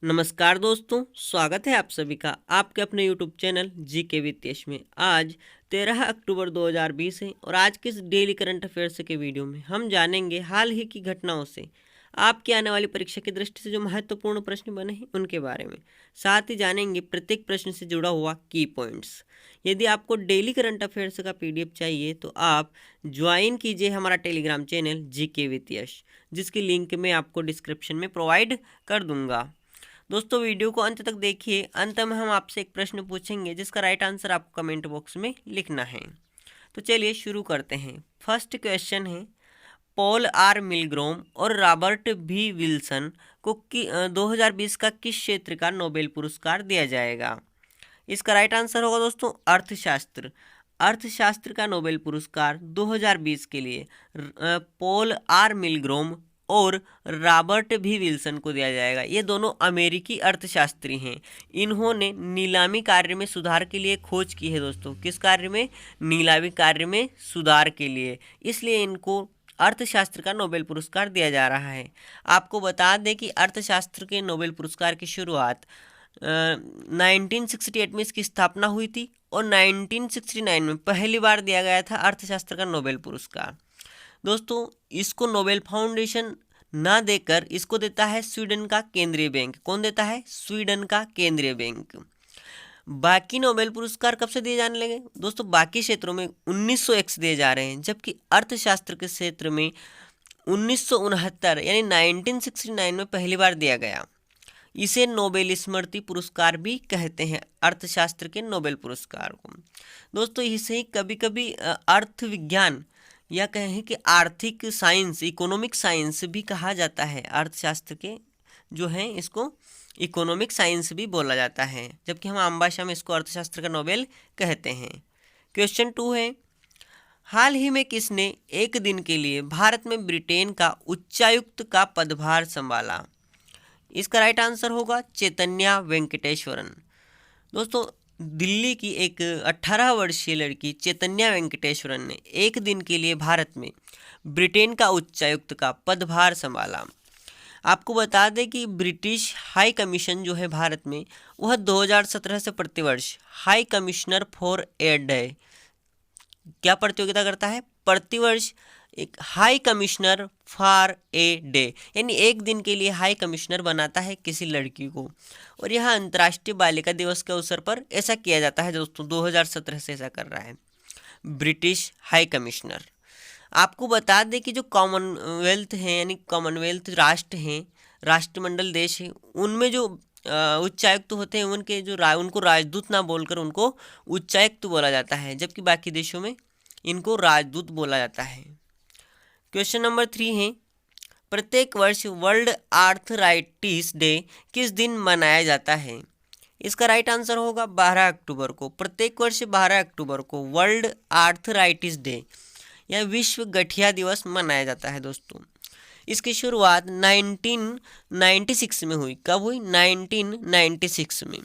नमस्कार दोस्तों, स्वागत है आप सभी का आपके अपने YouTube चैनल जीके वित्तेश में। आज 13 अक्टूबर 2020 है और आज के इस डेली करंट अफेयर्स के वीडियो में हम जानेंगे हाल ही की घटनाओं से आपकी आने वाली परीक्षा की दृष्टि से जो महत्वपूर्ण प्रश्न बने हैं उनके बारे में। साथ ही जानेंगे प्रत्येक प्रश्न से जुड़ा हुआ की पॉइंट्स। यदि आपको डेली करंट अफेयर्स का PDF चाहिए तो आप ज्वाइन कीजिए हमारा टेलीग्राम चैनल जीके वित्तेश, जिसकी लिंक मैं आपको डिस्क्रिप्शन में प्रोवाइड कर दूंगा। दोस्तों वीडियो को अंत तक देखिए। अंत में हम आपसे एक प्रश्न पूछेंगे जिसका राइट आंसर आपको कमेंट बॉक्स में लिखना है। तो चलिए शुरू करते हैं। फर्स्ट क्वेश्चन है, पॉल आर मिलग्रोम और रॉबर्ट बी विल्सन को 2020 का किस क्षेत्र का नोबेल पुरस्कार दिया जाएगा? इसका राइट आंसर होगा दोस्तों अर्थशास्त्र। अर्थशास्त्र का नोबेल पुरस्कार 2020 के लिए पॉल आर मिलग्रोम और रॉबर्ट भी विल्सन को दिया जाएगा। ये दोनों अमेरिकी अर्थशास्त्री हैं। इन्होंने नीलामी कार्य में सुधार के लिए खोज की है दोस्तों। किस कार्य में? नीलामी कार्य में सुधार के लिए, इसलिए इनको अर्थशास्त्र का नोबेल पुरस्कार दिया जा रहा है। आपको बता दें कि अर्थशास्त्र के नोबेल पुरस्कार की शुरुआत 1968 में इसकी स्थापना हुई थी और 1969 में पहली बार दिया गया था अर्थशास्त्र का नोबेल पुरस्कार। दोस्तों इसको नोबेल फाउंडेशन ना देकर इसको देता है स्वीडन का केंद्रीय बैंक। कौन देता है? स्वीडन का केंद्रीय बैंक। बाकी नोबेल पुरस्कार कब से दिए जाने लगे दोस्तों? बाकी क्षेत्रों में 1901 से दिए जा रहे हैं, जबकि अर्थशास्त्र के क्षेत्र में 1969 यानी 1969 में पहली बार दिया गया। इसे नोबेल स्मृति पुरस्कार भी कहते हैं, अर्थशास्त्र के नोबेल पुरस्कार को। दोस्तों इसे ही कभी कभी अर्थ विज्ञान या कहें कि आर्थिक साइंस, इकोनॉमिक साइंस भी कहा जाता है। अर्थशास्त्र के जो हैं इसको इकोनॉमिक साइंस भी बोला जाता है, जबकि हम आम भाषा में इसको अर्थशास्त्र का नोबेल कहते हैं। क्वेश्चन 2 है, हाल ही में किसने एक दिन के लिए भारत में ब्रिटेन का उच्चायुक्त का पदभार संभाला? इसका राइट आंसर होगा चैतन्या वेंकटेश्वरन। दोस्तों दिल्ली की एक 18 वर्षीय लड़की चैतन्या वेंकटेश्वरन ने एक दिन के लिए भारत में ब्रिटेन का उच्चायुक्त का पदभार संभाला। आपको बता दें कि ब्रिटिश हाई कमीशन जो है भारत में, वह 2017 से प्रतिवर्ष हाई कमिश्नर फॉर एड है। क्या प्रतियोगिता करता है? प्रतिवर्ष एक high commissioner for a day, यानी एक दिन के लिए हाई कमिश्नर बनाता है किसी लड़की को। और यह अंतर्राष्ट्रीय बालिका दिवस के अवसर पर ऐसा किया जाता है दोस्तों। 2017 से ऐसा कर रहा है ब्रिटिश हाई कमिश्नर। आपको बता दें कि जो कॉमनवेल्थ हैं यानी कॉमनवेल्थ राष्ट्र हैं, राष्ट्रमंडल देश हैं, उनमें जो उच्चायुक्त होते हैं उनके जो उनको राजदूत ना बोलकर उनको उच्चायुक्त बोला जाता है, जबकि बाकी देशों में इनको राजदूत बोला जाता है। क्वेश्चन नंबर 3 है, प्रत्येक वर्ष वर्ल्ड आर्थराइटिस डे किस दिन मनाया जाता है? इसका राइट आंसर होगा 12 अक्टूबर को। प्रत्येक वर्ष 12 अक्टूबर को वर्ल्ड आर्थराइटिस डे या विश्व गठिया दिवस मनाया जाता है दोस्तों। इसकी शुरुआत 1996 में हुई। कब हुई? 1996 में।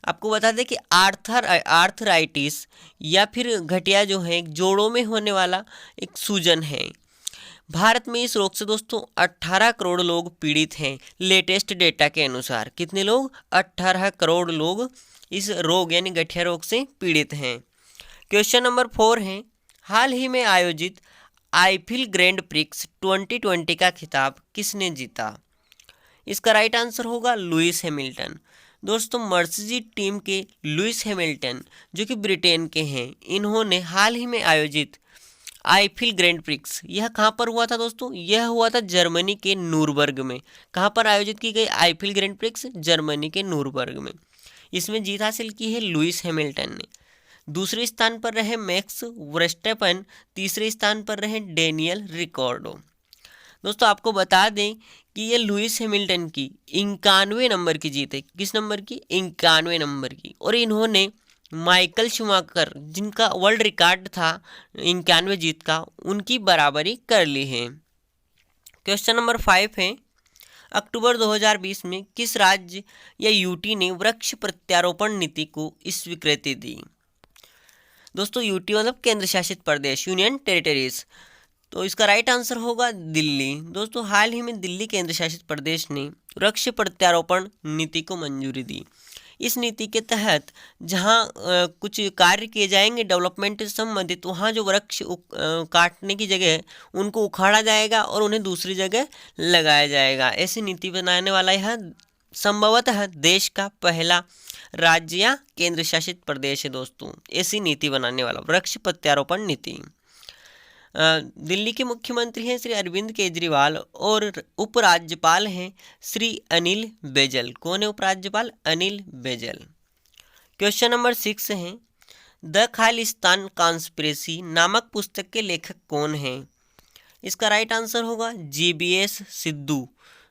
आपको बता दें कि आर्थराइटिस या फिर गठिया जो है जोड़ों में होने वाला एक सूजन है। भारत में इस रोग से दोस्तों 18 करोड़ लोग पीड़ित हैं लेटेस्ट डेटा के अनुसार। कितने लोग? 18 करोड़ लोग इस रोग यानी गठिया रोग से पीड़ित हैं। क्वेश्चन नंबर 4 है, हाल ही में आयोजित आईफिल ग्रैंड प्रिक्स 2020 का खिताब किसने जीता? इसका राइट आंसर होगा लुइस हैमिल्टन। दोस्तों मर्सिडीज टीम के लुइस हैमिल्टन जो कि ब्रिटेन के हैं, इन्होंने हाल ही में आयोजित आईफिल ग्रैंड प्रिक्स, यह कहाँ पर हुआ था दोस्तों? यह हुआ था जर्मनी के नूरबर्ग में। कहाँ पर आयोजित की गई आईफिल ग्रैंड प्रिक्स? जर्मनी के नूरबर्ग में। इसमें जीत हासिल की है लुइस हैमिल्टन ने। दूसरे स्थान पर रहे मैक्स वर्स्टेपन, तीसरे स्थान पर रहे डेनियल रिकॉर्डो। दोस्तों आपको बता दें कि ये लुइस हैमिल्टन की 91 नंबर की जीत है। किस नंबर की? 91 नंबर की। और इन्होंने माइकल शूमाकर जिनका वर्ल्ड रिकॉर्ड था 91 जीत का, उनकी बराबरी कर ली है। क्वेश्चन नंबर 5 है, अक्टूबर 2020 में किस राज्य या यूटी ने वृक्ष प्रत्यारोपण नीति को स्वीकृति दी? दोस्तों यूटी मतलब केंद्र शासित प्रदेश, यूनियन टेरिटरीज। तो इसका राइट आंसर होगा दिल्ली। दोस्तों हाल ही में दिल्ली केंद्र शासित प्रदेश ने वृक्ष प्रत्यारोपण नीति को मंजूरी दी। इस नीति के तहत जहाँ कुछ कार्य किए जाएंगे डेवलपमेंट से संबंधित, वहाँ जो वृक्ष काटने की जगह है उनको उखाड़ा जाएगा और उन्हें दूसरी जगह लगाया जाएगा। ऐसी नीति बनाने वाला यह संभवतः देश का पहला राज्य या केंद्र शासित प्रदेश है दोस्तों, ऐसी नीति बनाने वाला वृक्ष प्रत्यारोपण नीति। दिल्ली के मुख्यमंत्री हैं श्री अरविंद केजरीवाल और उपराज्यपाल हैं श्री अनिल बैजल। कौन है उपराज्यपाल? अनिल बैजल। क्वेश्चन नंबर 6 है, द खालिस्तान कॉन्स्पिरेसी नामक पुस्तक के लेखक कौन हैं? इसका राइट आंसर होगा GBS सिद्धू।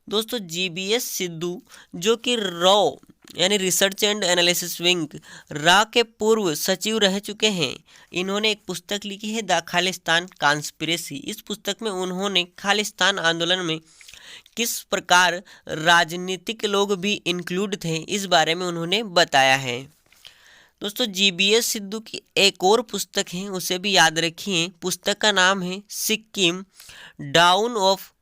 दोस्तों GBS सिद्धू जो कि रॉ यानी रिसर्च एंड एनालिसिस विंग रा के पूर्व सचिव रह चुके हैं, इन्होंने एक पुस्तक लिखी है द खालिस्तान कॉन्स्पिरेसी। इस पुस्तक में उन्होंने खालिस्तान आंदोलन में किस प्रकार राजनीतिक लोग भी इंक्लूड थे इस बारे में उन्होंने बताया है। दोस्तों GBS सिद्धू की एक और पुस्तक है, उसे भी याद रखिए। पुस्तक का नाम है सिक्किम डाउन ऑफ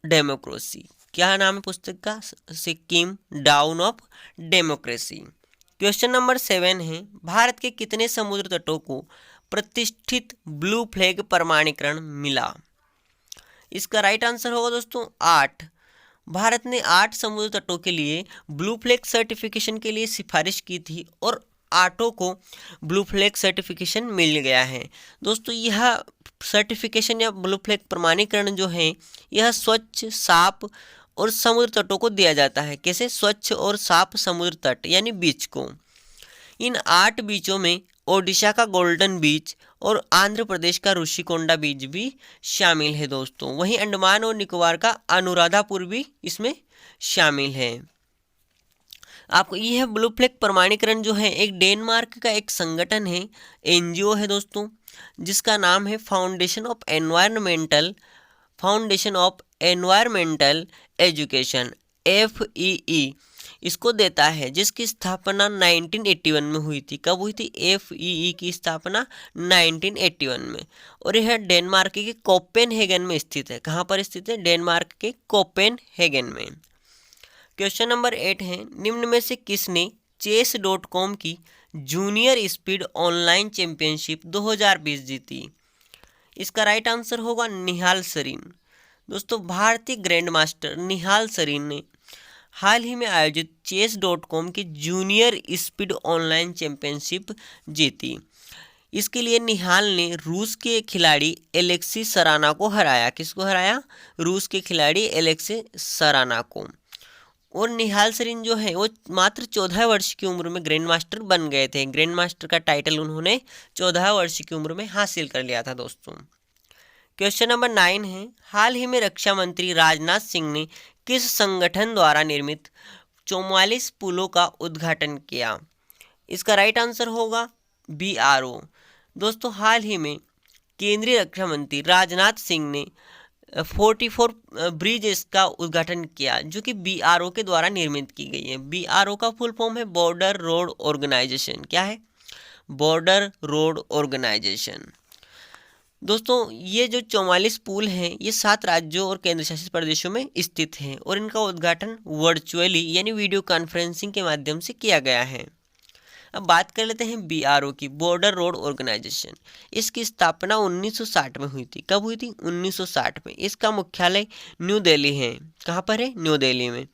डेमोक्रेसी। क्या नाम है पुस्तक का? Sikkim down of democracy. Question number 7 है, भारत के कितने समुद्र तटों को प्रतिष्ठित ब्लू फ्लैग प्रमाणीकरण मिला? इसका राइट आंसर होगा दोस्तों 8। भारत ने 8 समुद्र तटों के लिए ब्लू फ्लैग सर्टिफिकेशन के लिए सिफारिश की थी और 8 को ब्लू फ्लैग सर्टिफिकेशन मिल गया है। दोस्तों यह सर्टिफिकेशन या ब्लू फ्लैग प्रमाणीकरण जो है यह स्वच्छ, साफ और समुद्र तटों को दिया जाता है। कैसे? स्वच्छ और साफ समुद्र तट यानी बीच को। इन 8 बीचों में ओडिशा का गोल्डन बीच और आंध्र प्रदेश का ऋषिकोंडा बीच भी शामिल है दोस्तों। वहीं अंडमान और निकोबार का अनुराधापुर भी इसमें शामिल है। आपको यह ब्लू फ्लैग प्रमाणीकरण जो है एक डेनमार्क का एक संगठन है, NGO है दोस्तों, जिसका नाम है foundation of environmental education FEE इसको देता है, जिसकी स्थापना 1981 में हुई थी। कब हुई थी? FEE की स्थापना 1981 में। और यह डेनमार्क के कोपेनहेगन में स्थित है। कहाँ पर स्थित है? डेनमार्क के कोपेनहेगन में। क्वेश्चन नंबर 8 है, निम्न में से किसने chess.com की जूनियर स्पीड ऑनलाइन चैंपियनशिप 2020 जीती? इसका राइट आंसर होगा निहाल सरीन। दोस्तों भारतीय ग्रैंड मास्टर निहाल सरीन ने हाल ही में आयोजित chess.com की जूनियर स्पीड ऑनलाइन चैंपियनशिप जीती। इसके लिए निहाल ने रूस के खिलाड़ी एलेक्सी सराना को हराया। किसको हराया? रूस के खिलाड़ी एलेक्सी सराना को। और निहाल सरीन जो है वो मात्र 14 वर्ष की उम्र में ग्रैंड मास्टर बन गए थे। ग्रैंड मास्टर का टाइटल उन्होंने 14 वर्ष की उम्र में हासिल कर लिया था दोस्तों। क्वेश्चन नंबर 9 है, हाल ही में रक्षा मंत्री राजनाथ सिंह ने किस संगठन द्वारा निर्मित 44 पुलों का उद्घाटन किया? इसका राइट आंसर होगा BRO। दोस्तों हाल ही में केंद्रीय रक्षा मंत्री राजनाथ सिंह ने 44 ब्रिजेस का उद्घाटन किया, जो कि BRO के द्वारा निर्मित की गई है। BRO का फुल फॉर्म है बॉर्डर रोड ऑर्गेनाइजेशन। क्या है? Border road organisation. दोस्तों ये जो 44 पुल हैं ये 7 राज्यों और केंद्र शासित प्रदेशों में स्थित हैं और इनका उद्घाटन वर्चुअली यानी वीडियो कॉन्फ्रेंसिंग के माध्यम से किया गया है। अब बात कर लेते हैं BRO की, बॉर्डर रोड ऑर्गेनाइजेशन। इसकी स्थापना 1960 में हुई थी। कब हुई थी? 1960 में। इसका मुख्यालय न्यू दिल्ली है। कहाँ पर है? न्यू दिल्ली में।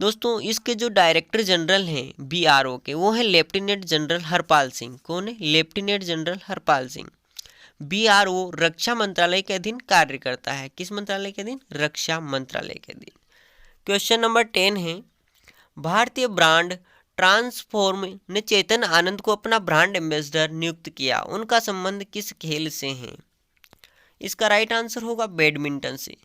दोस्तों इसके जो डायरेक्टर जनरल हैं BRO के वो हैं लेफ्टिनेंट जनरल हरपाल सिंह। कौन है? Lieutenant general Harpal Singh. BRO रक्षा मंत्रालय के अधीन कार्य करता है। किस मंत्रालय के अधीन? रक्षा मंत्रालय के अधीन। क्वेश्चन नंबर 10 है, भारतीय ब्रांड ट्रांसफॉर्म ने चेतन आनंद को अपना ब्रांड एम्बेसडर नियुक्त किया। उनका संबंध किस खेल से है? इसका राइट आंसर होगा बैडमिंटन से।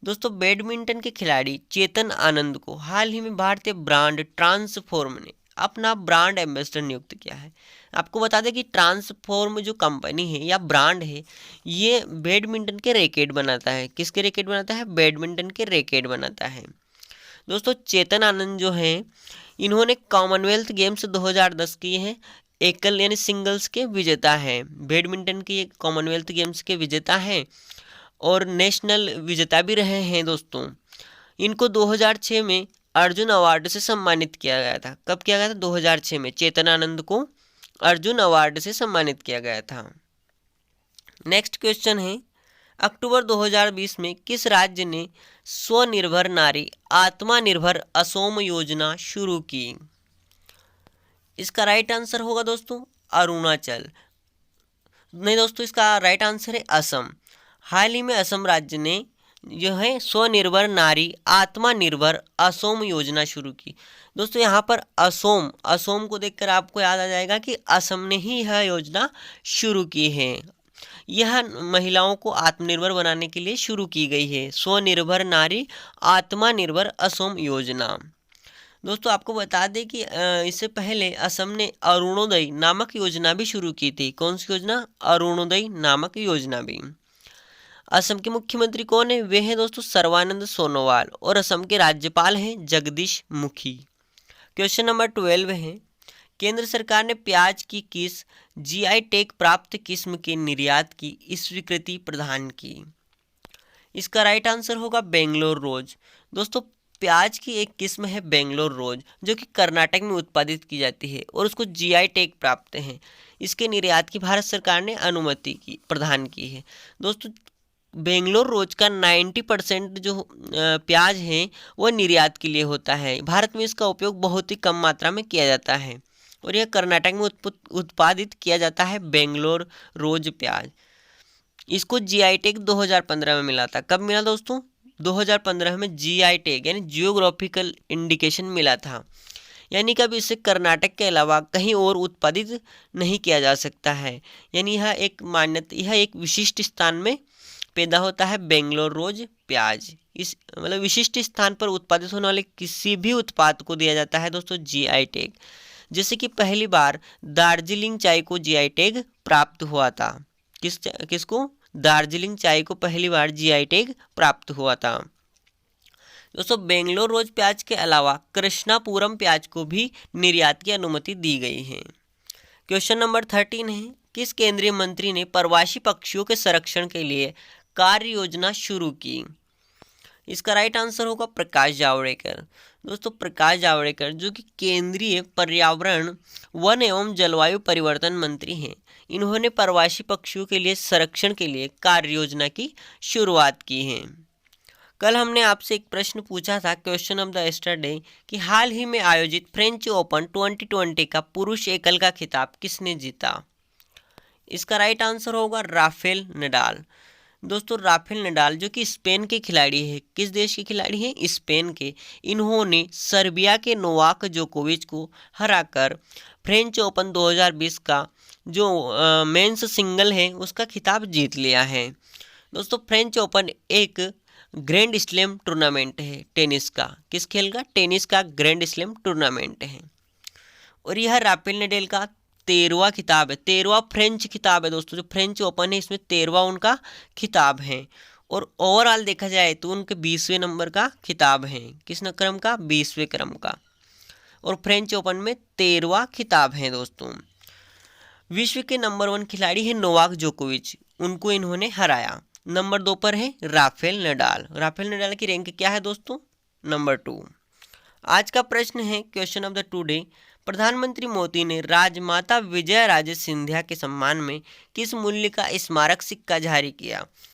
दोस्तों बैडमिंटन के खिलाड़ी चेतन आनंद को हाल ही में भारतीय ब्रांड ट्रांसफॉर्म ने अपना ब्रांड एम्बेसडर नियुक्त किया है। आपको बता दें कि ट्रांसफॉर्म जो कंपनी है या ब्रांड है ये बैडमिंटन के रैकेट बनाता है। किसके रैकेट बनाता है? बैडमिंटन के रैकेट बनाता है। दोस्तों चेतन आनंद जो हैं इन्होंने कॉमनवेल्थ गेम्स 2010 किए हैं, एकल यानी सिंगल्स के विजेता हैं। बैडमिंटन के कॉमनवेल्थ गेम्स के विजेता हैं और नेशनल विजेता भी रहे हैं। दोस्तों इनको 2006 में अर्जुन अवार्ड से सम्मानित किया गया था। कब किया गया था? 2006 में चेतन आनंद को अर्जुन अवार्ड से सम्मानित किया गया था। नेक्स्ट क्वेश्चन है, अक्टूबर 2020 में किस राज्य ने स्वनिर्भर नारी आत्मनिर्भर असम योजना शुरू की? इसका राइट आंसर होगा दोस्तों अरुणाचल। नहीं दोस्तों, इसका राइट आंसर है असम। हाल ही में असम राज्य ने जो है स्वनिर्भर नारी आत्मनिर्भर असम योजना शुरू की। दोस्तों यहाँ पर असम को देखकर आपको याद आ जाएगा कि असम ने ही यह योजना शुरू की है। यह महिलाओं को आत्मनिर्भर बनाने के लिए शुरू की गई है, स्वनिर्भर नारी आत्मनिर्भर असम योजना। दोस्तों आपको बता दें कि इससे पहले असम ने अरुणोदय नामक योजना भी शुरू की थी। कौन सी योजना? अरुणोदय नामक योजना भी। असम के मुख्यमंत्री कौन है? वे हैं दोस्तों सर्बानंद सोनोवाल, और असम के राज्यपाल हैं जगदीश मुखी। क्वेश्चन नंबर 12 है, केंद्र सरकार ने प्याज की किस जीआई टैग प्राप्त किस्म के निर्यात की स्वीकृति प्रदान की? इसका राइट आंसर होगा बेंगलोर रोज। दोस्तों प्याज की एक किस्म है बेंगलोर रोज, जो कि कर्नाटक में उत्पादित की जाती है और उसको जीआई टैग प्राप्त है। इसके निर्यात की भारत सरकार ने अनुमति प्रदान की है। दोस्तों बेंगलोर रोज का 90% जो प्याज है वह निर्यात के लिए होता है। भारत में इसका उपयोग बहुत ही कम मात्रा में किया जाता है और यह कर्नाटक में उत्पादित किया जाता है बेंगलोर रोज प्याज। इसको जीआई टैग 2015 में मिला था। कब मिला दोस्तों? 2015 में जीआई टैग यानी जियोग्राफिकल इंडिकेशन मिला था, यानी कब इसे कर्नाटक के अलावा कहीं और उत्पादित नहीं किया जा सकता है। यानी यह एक मान्यता, यह एक विशिष्ट स्थान में पैदा होता है बेंगलोर रोज प्याज। इस मतलब विशिष्ट स्थान पर उत्पादित होने वाले किसी भी उत्पाद को दिया जाता है दोस्तों जीआई टैग। जैसे कि पहली बार दार्जिलिंग चाय को जीआई टैग प्राप्त हुआ था। किसको? दार्जिलिंग चाय को पहली बार जीआई टैग प्राप्त हुआ था। दोस्तों बेंगलोर रोज प्याज के अलावा कृष्णापुरम प्याज को भी निर्यात की अनुमति दी गई है। क्वेश्चन नंबर 13 है, किस केंद्रीय मंत्री ने प्रवासी पक्षियों के संरक्षण के लिए कार्य योजना शुरू की? इसका राइट आंसर होगा प्रकाश जावड़ेकर। दोस्तों प्रकाश जावड़ेकर जो कि केंद्रीय पर्यावरण, वन एवं जलवायु परिवर्तन मंत्री हैं, इन्होंने प्रवासी पक्षियों के लिए संरक्षण के लिए कार्य योजना की शुरुआत की है। कल हमने आपसे एक प्रश्न पूछा था, क्वेश्चन ऑफ द यस्टरडे, कि हाल ही में आयोजित फ्रेंच ओपन 2020 का पुरुष एकल का खिताब किसने जीता? इसका राइट आंसर होगा राफेल नडाल। दोस्तों राफेल नडाल जो कि स्पेन के खिलाड़ी है। किस देश के खिलाड़ी हैं? स्पेन के। इन्होंने सर्बिया के नोवाक जोकोविच को हराकर फ्रेंच ओपन 2020 का जो मेंस सिंगल है उसका खिताब जीत लिया है। दोस्तों फ्रेंच ओपन एक ग्रैंड स्लैम टूर्नामेंट है टेनिस का। किस खेल का? टेनिस का ग्रैंड स्लैम टूर्नामेंट है और यह राफेल नडाल का 13वां खिताब है, 13वां फ्रेंच खिताब है। दोस्तों जो फ्रेंच ओपन है इसमें 13वां उनका खिताब है और ओवरऑल देखा जाए तो उनके 20वें नंबर का खिताब है। किस क्रम का? 20वें क्रम का। और फ्रेंच ओपन में 13वां खिताब है। दोस्तों विश्व के नंबर 1 खिलाड़ी है नोवाक जोकोविच, उनको इन्होंने हराया। नंबर 2 पर है राफेल नडाल। राफेल नडाल की रैंक क्या है दोस्तों? नंबर 2। आज का प्रश्न है क्वेश्चन ऑफ द टुडे, प्रधानमंत्री मोदी ने राजमाता विजया राजे सिंधिया के सम्मान में किस मूल्य का स्मारक सिक्का जारी किया?